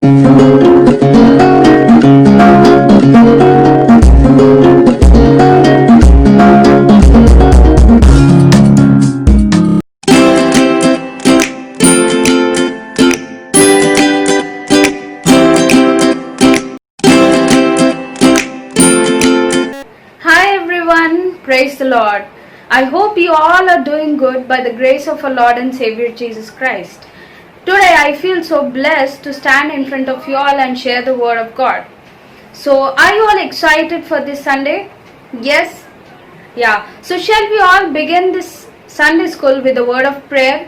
Hi everyone, praise the Lord. I hope you all are doing good by the grace of our Lord and Savior Jesus Christ. Today I feel so blessed to stand in front of you all and share the word of God. So are you all excited for this Sunday? Yes? Yeah. So shall we all begin this Sunday school with a word of prayer?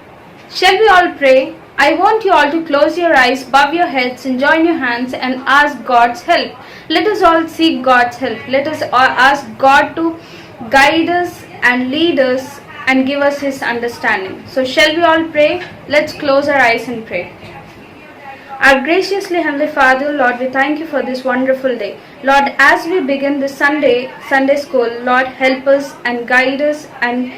Shall we all pray? I want you all to close your eyes, bow your heads and join your hands and ask God's help. Let us all seek God's help. Let us all ask God to guide us and lead us and give us His understanding. So shall we all pray? Let's close our eyes and pray. Our graciously Heavenly Father, Lord, we thank you for this wonderful day. Lord, as we begin this Sunday school, Lord, help us and guide us and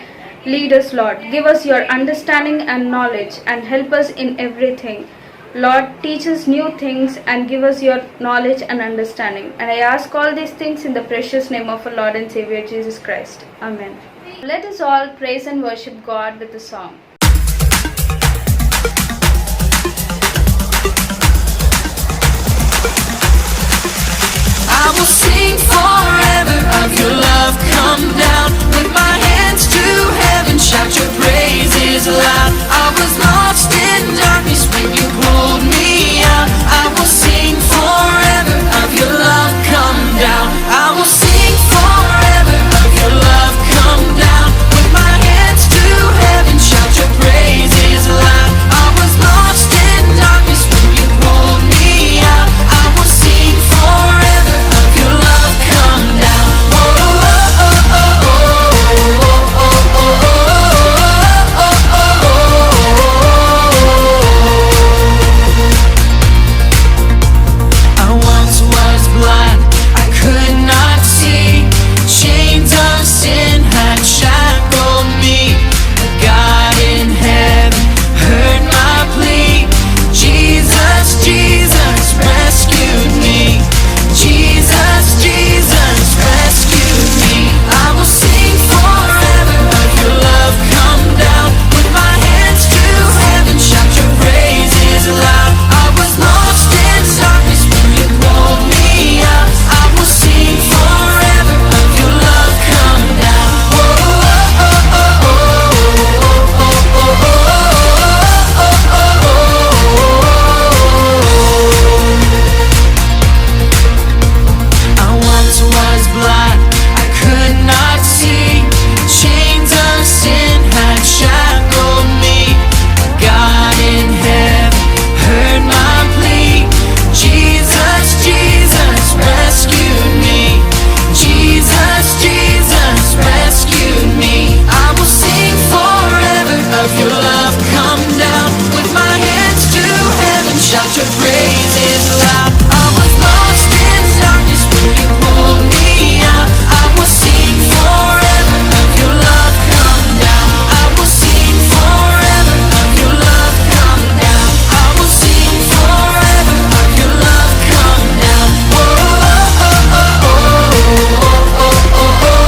lead us, Lord. Give us your understanding and knowledge and help us in everything. Lord, teach us new things and give us your knowledge and understanding. And I ask all these things in the precious name of our Lord and Savior Jesus Christ. Amen. Let us all praise and worship God with a song. I will sing forever of your love come down. With my hands to heaven, shout your praises loud. I was lost in darkness when you pulled me out. I will sing forever of your love come down. I will sing forever of your love come down. With my hands to heaven, shout your praises loud. I was lost in darkness when you pulled me out. I will sing forever of your love come down. Oh, oh, oh, oh, oh, oh, oh, oh, oh, I once was blind, I could not see. Chains of sin had shackled me. But God in heaven heard my plea. Jesus, Jesus rescued me. Jesus, Jesus rescued me. I will sing forever of your love come down. With my hands to heaven, shout your praises loud. I was lost in darkness when you pulled me out. I will sing forever of your love come down. Oh, oh, oh, oh, oh, oh, oh, oh, I once was blind, I could not see. Chains of sin had shackled me. God in heaven heard my plea. Jesus, Jesus rescued me. Jesus, Jesus rescued me. I will sing forever of your love come down. With my hands to heaven, shout your praises loud. I was lost in darkness when you pulled me out. I will sing forever of your love come down. I will sing forever of your love come down. I will sing forever of your love come down. Oh, oh, oh, oh, oh, oh, oh,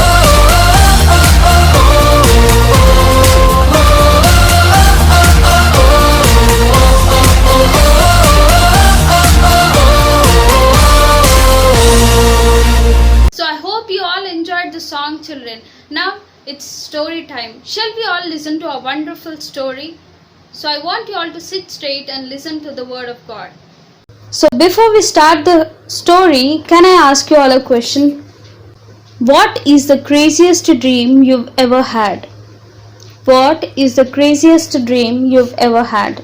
So I hope you all enjoyed the song, children. Now it's story time. Shall we all listen to a wonderful story? So I want you all to sit straight and listen to the word of God. So before we start the story, can I ask you all a question? What is the craziest dream you've ever had? What is the craziest dream you've ever had?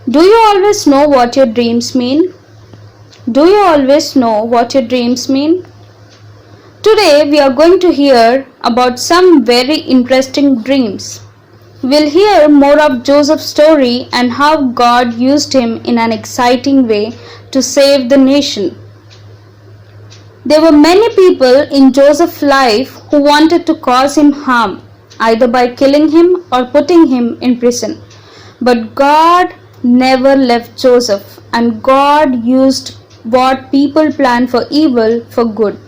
Do you always know what your dreams mean? Do you always know what your dreams mean? Today we are going to hear about some very interesting dreams. We'll hear more of Joseph's story and how God used him in an exciting way to save the nation. There were many people in Joseph's life who wanted to cause him harm, either by killing him or putting him in prison. But God never left Joseph, and God used what people plan for evil for good.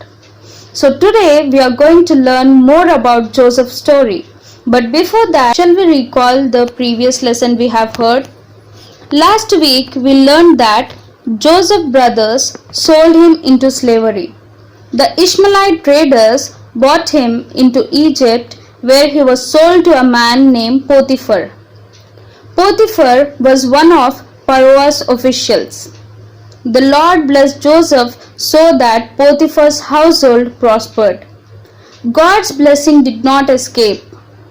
So today we are going to learn more about Joseph's story. But before that, shall we recall the previous lesson we have heard? Last week we learned that Joseph's brothers sold him into slavery. The Ishmaelite traders brought him into Egypt, where he was sold to a man named Potiphar. Potiphar was one of Pharaoh's officials. The Lord blessed Joseph so that Potiphar's household prospered. God's blessing did not escape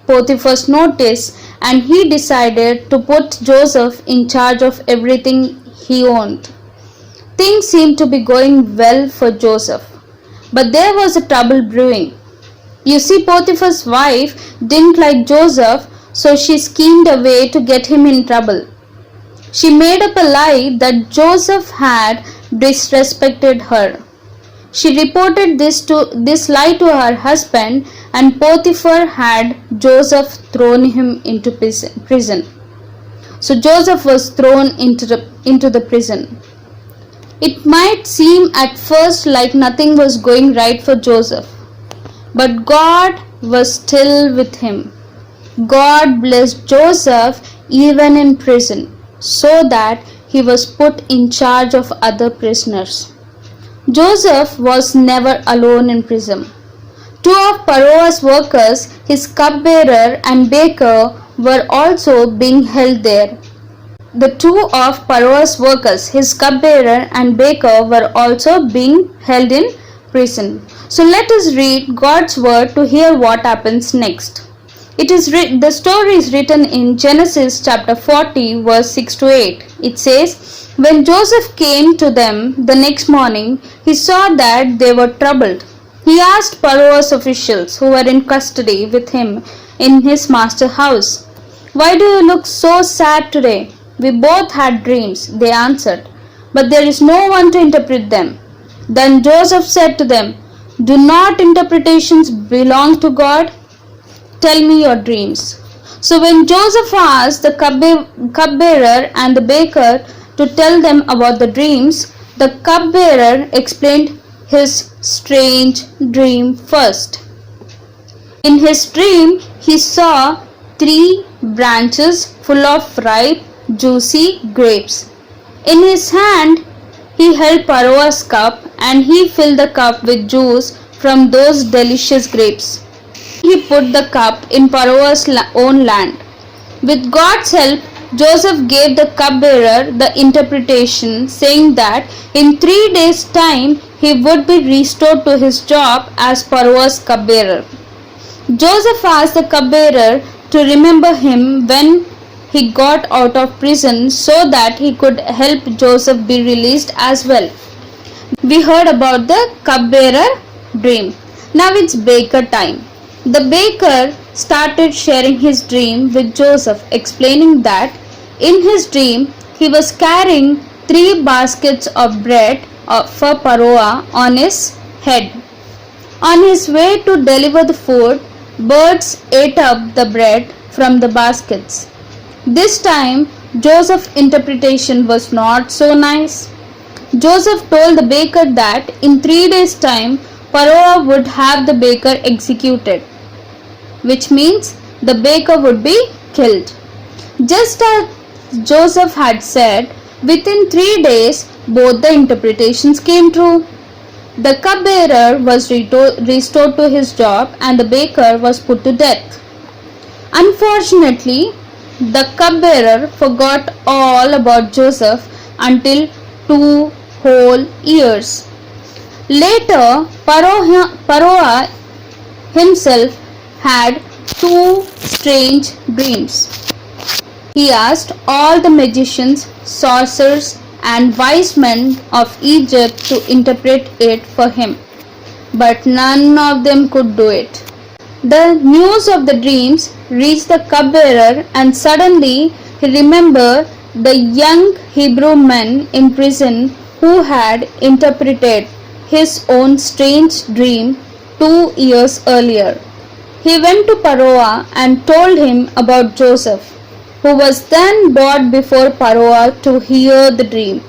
Potiphar's notice, and he decided to put Joseph in charge of everything he owned. Things seemed to be going well for Joseph, but there was a trouble brewing. You see, Potiphar's wife didn't like Joseph, so she schemed a way to get him in trouble. She made up a lie that Joseph had disrespected her. She reported this lie to her husband, and Potiphar had Joseph thrown him into prison. So Joseph was thrown into the prison. It might seem at first like nothing was going right for Joseph, but God was still with him. God blessed Joseph even in prison, so that he was put in charge of other prisoners. Joseph was never alone in prison. Two of Pharaoh's workers, his cupbearer and baker, were also being held there. The two of Pharaoh's workers, his cupbearer and baker, were also being held in prison. So let us read God's word to hear what happens next. The story is written in Genesis chapter 40 verse 6 to 8. It says, "When Joseph came to them the next morning, he saw that they were troubled. He asked Pharaoh's officials who were in custody with him in his master's house, 'Why do you look so sad today?' 'We both had dreams,' they answered, 'but there is no one to interpret them.' Then Joseph said to them, 'Do not interpretations belong to God? Tell me your dreams.' So when Joseph asked the cupbearer and the baker to tell them about the dreams, the cupbearer explained his strange dream first. In his dream, he saw 3 branches full of ripe, juicy grapes. In his hand, he held Pharaoh's cup, and he filled the cup with juice from those delicious grapes. He put the cup in Pharaoh's own land. With God's help, Joseph gave the cupbearer the interpretation, saying that in 3 days' time he would be restored to his job as Pharaoh's cupbearer. Joseph asked the cupbearer to remember him when he got out of prison, so that he could help Joseph be released as well. We heard about the cupbearer dream. Now it's baker time. The baker started sharing his dream with Joseph, explaining that in his dream he was carrying 3 baskets of bread for Pharaoh on his head. On his way to deliver the food, birds ate up the bread from the baskets. This time, Joseph's interpretation was not so nice. Joseph told the baker that in 3 days' time, Pharaoh would have the baker executed, which means the baker would be killed. Just as Joseph had said, within 3 days, both the interpretations came true. The cupbearer was restored to his job, and the baker was put to death. Unfortunately, the cupbearer forgot all about Joseph until 2 whole years. Later, Pharaoh himself had 2 strange dreams. He asked all the magicians, sorcerers, and wise men of Egypt to interpret it for him, but none of them could do it. The news of the dreams reached the cupbearer, and suddenly he remembered the young Hebrew men in prison who had interpreted his own strange dream 2 years earlier. He went to Pharaoh and told him about Joseph. who was then brought before Pharaoh to hear the dream.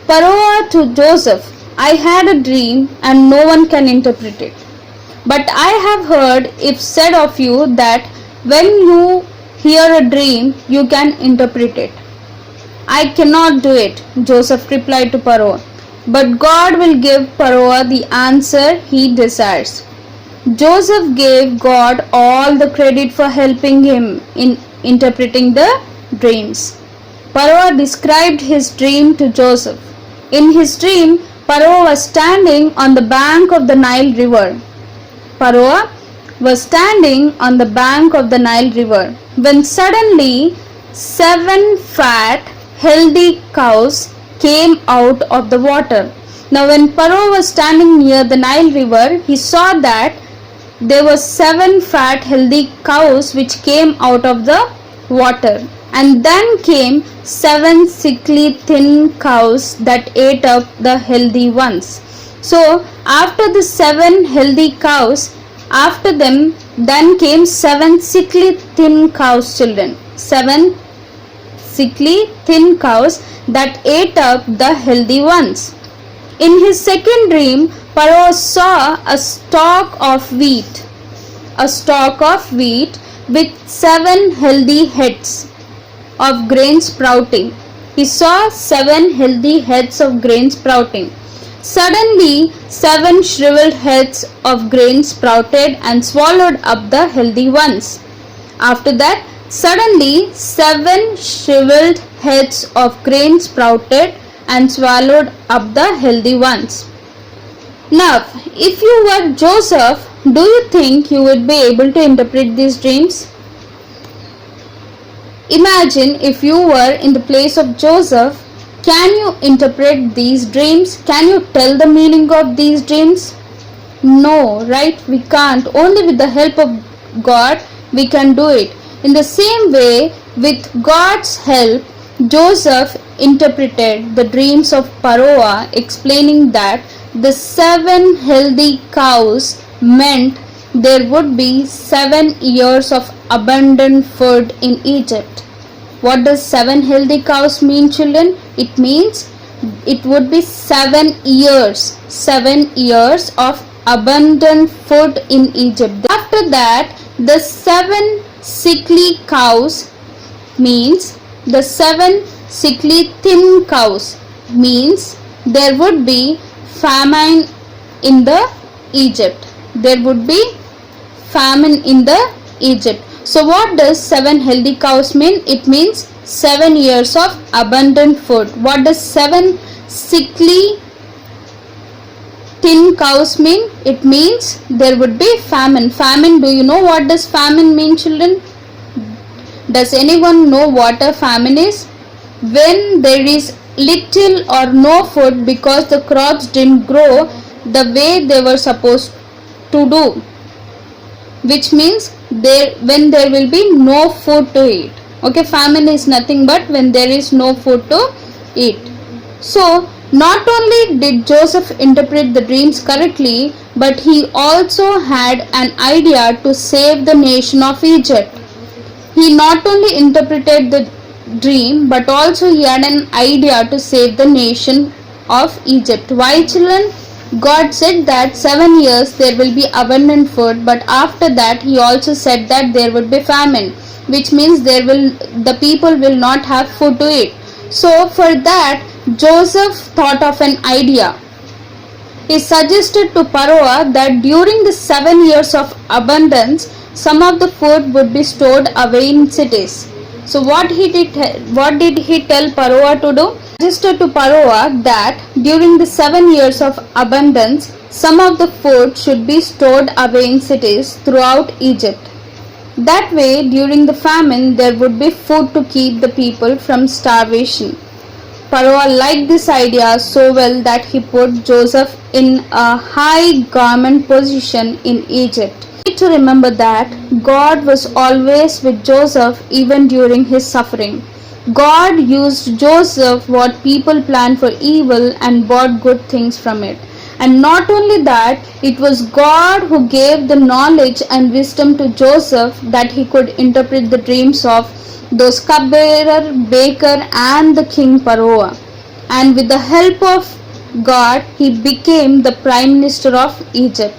Pharaoh to Joseph, I had a dream and no one can interpret it. But I have heard it said of you that when you hear a dream, you can interpret it. I cannot do it, Joseph replied to Pharaoh. But God will give Pharaoh the answer he desires. Joseph gave God all the credit for helping him in interpreting the dreams. Pharaoh described his dream to Joseph. In his dream, Pharaoh was standing on the bank of the Nile River. Pharaoh was standing on the bank of the Nile River when suddenly 7 fat, healthy cows came out of the water. Now, when Pharaoh was standing near the Nile River, he saw that there were 7 fat, healthy cows which came out of the water. And then came 7 sickly, thin cows that ate up the healthy ones. So, after the 7 healthy cows, after them, then came 7 sickly, thin cows, children. 7 sickly, thin cows that ate up the healthy ones. In his second dream, Pharaoh saw a stalk of wheat with 7 healthy heads of grain sprouting. He saw 7 healthy heads of grain sprouting. Suddenly, 7 shriveled heads of grain sprouted and swallowed up the healthy ones. After that, suddenly 7 shriveled heads of grain sprouted and swallowed up the healthy ones. Now, if you were Joseph, do you think you would be able to interpret these dreams? Imagine if you were in the place of Joseph. Can you interpret these dreams? Can you tell the meaning of these dreams? No, right? We can't. Only with the help of God we can do it. In the same way, with God's help, Joseph interpreted the dreams of Pharaoh, explaining that the 7 healthy cows meant there would be 7 years of abundant food in Egypt. What does 7 healthy cows mean, children? It means it would be 7 years of abundant food in Egypt. After that, the 7 sickly cows means the 7 sickly thin cows means there would be famine in the Egypt. There would be famine in the Egypt. So what does 7 healthy cows mean? It means 7 years of abundant food. What does 7 sickly thin cows mean? It means there would be famine. Famine, do you know what does famine mean, children? Does anyone know what a famine is? When there is little or no food because the crops didn't grow the way they were supposed to do, which means when there will be no food to eat. Okay, famine is nothing but when there is no food to eat. So not only did Joseph interpret the dreams correctly, but he also had an idea to save the nation of Egypt. He not only interpreted the dream, but also he had an idea to save the nation of Egypt. Why, children? God said that 7 years there will be abundant food, but after that he also said that there would be famine, which means the people will not have food to eat. So for that, Joseph thought of an idea. He suggested to Pharaoh that during the 7 years of abundance, some of the food would be stored away in cities. So what did he tell Pharaoh to do? He suggested to Pharaoh that during the 7 years of abundance, some of the food should be stored away in cities throughout Egypt. That way, during the famine, there would be food to keep the people from starvation. Pharaoh liked this idea so well that he put Joseph in a high government position in Egypt. We need to remember that God was always with Joseph even during his suffering. God used Joseph what people planned for evil and brought good things from it. And not only that, it was God who gave the knowledge and wisdom to Joseph that he could interpret the dreams of those cupbearer, baker, and the king Pharaoh. And with the help of God, he became the prime minister of Egypt.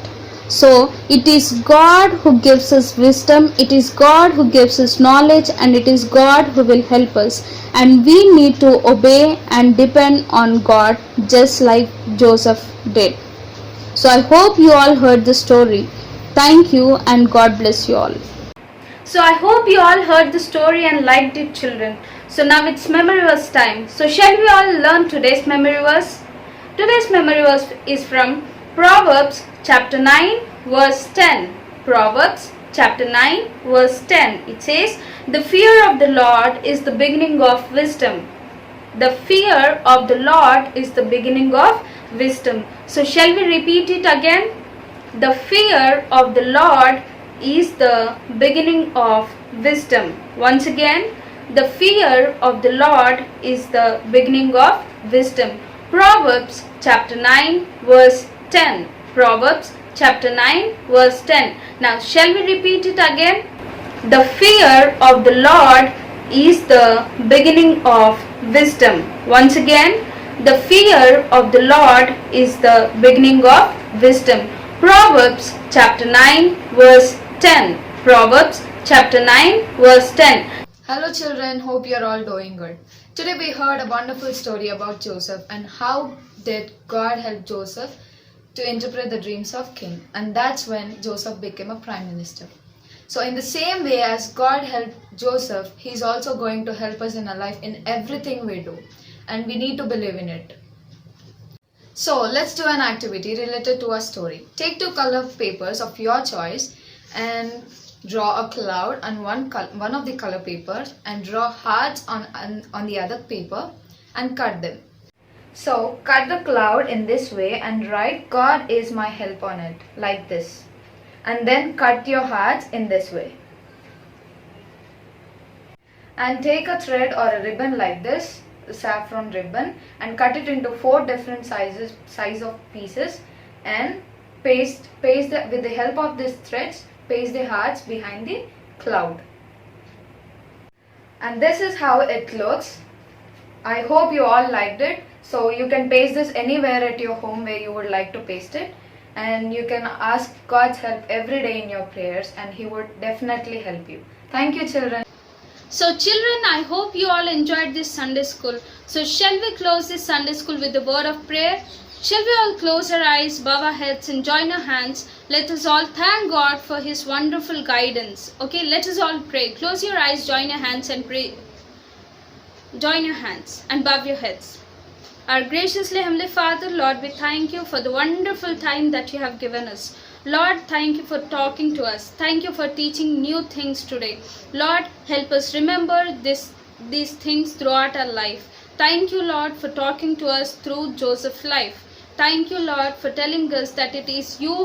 So it is God who gives us wisdom, it is God who gives us knowledge, and it is God who will help us. And we need to obey and depend on God just like Joseph did. So I hope you all heard the story. Thank you and God bless you all. So I hope you all heard the story and liked it, children. So now it's memory verse time. So shall we all learn today's memory verse? Today's memory verse is from Proverbs chapter 9 verse 10. Proverbs chapter 9 verse 10. It says, "The fear of the Lord is the beginning of wisdom." The fear of the Lord is the beginning of wisdom. So shall we repeat it again? The fear of the Lord is the beginning of wisdom. Once again, the fear of the Lord is the beginning of wisdom. Proverbs chapter 9 verse 10. Proverbs chapter 9 verse 10. Now shall we repeat it again? The fear of the Lord is the beginning of wisdom. Once again, the fear of the Lord is the beginning of wisdom. Proverbs chapter 9 verse 10. Proverbs chapter 9 verse 10. Hello children, hope you're all doing good. Today we heard a wonderful story about Joseph and how did God help Joseph to interpret the dreams of king, and that's when Joseph became a prime minister. So in the same way as God helped Joseph, he's also going to help us in our life in everything we do, and we need to believe in it. So let's do an activity related to our story. Take two color papers of your choice and draw a cloud on one of the color papers and draw hearts on the other paper and cut them. So cut the cloud in this way and write "God is my help" on it like this. And then cut your hearts in this way. And take a thread or a ribbon like this, a saffron ribbon, and cut it into 4 different size of pieces and paste with the help of these threads, paste the hearts behind the cloud. And this is how it looks. I hope you all liked it. So you can paste this anywhere at your home where you would like to paste it. And you can ask God's help every day in your prayers, and He would definitely help you. Thank you, children. So children, I hope you all enjoyed this Sunday school. So shall we close this Sunday school with a word of prayer? Shall we all close our eyes, bow our heads and join our hands? Let us all thank God for His wonderful guidance. Okay, let us all pray. Close your eyes, join your hands and pray. Join your hands and bow your heads. Our graciously Heavenly Father, Lord, we thank you for the wonderful time that you have given us. Lord, thank you for talking to us. Thank you for teaching new things today. Lord, help us remember these things throughout our life. Thank you, Lord, for talking to us through Joseph's life. Thank you, Lord, for telling us that it is you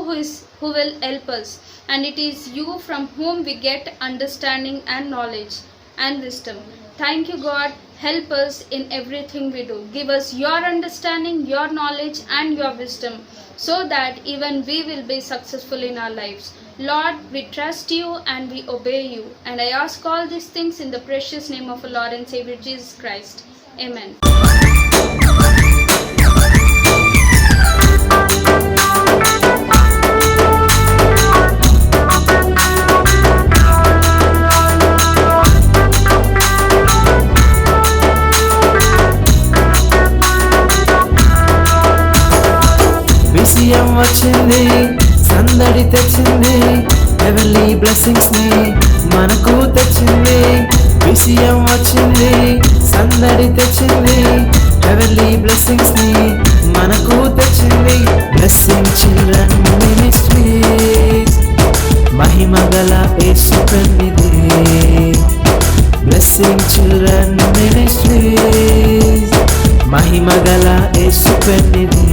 who will help us, and it is you from whom we get understanding and knowledge and wisdom. Thank you, God. Help us in everything we do. Give us your understanding, your knowledge, and your wisdom, so that even we will be successful in our lives. Lord, we trust you and we obey you. And I ask all these things in the precious name of our Lord and Savior Jesus Christ. Amen. విషయం వచ్చింది, సందడి తెచ్చింది, heavenly blessings ని మనకు తెచ్చింది. విషయం వచ్చింది, సందడి తెచ్చింది, హెవెన్లీ బ్లెస్సింగ్స్ ని మనకు తెచ్చింది. బ్లెస్సింగ్ చిల్డ్రన్ మినిస్ట్రీస్, మహిమ గల యేసు పెన్నిది. బ్లెస్సింగ్ చిల్డ్రన్ మినిస్ట్రీస్, మహిమ గల యేసు పెన్నిది.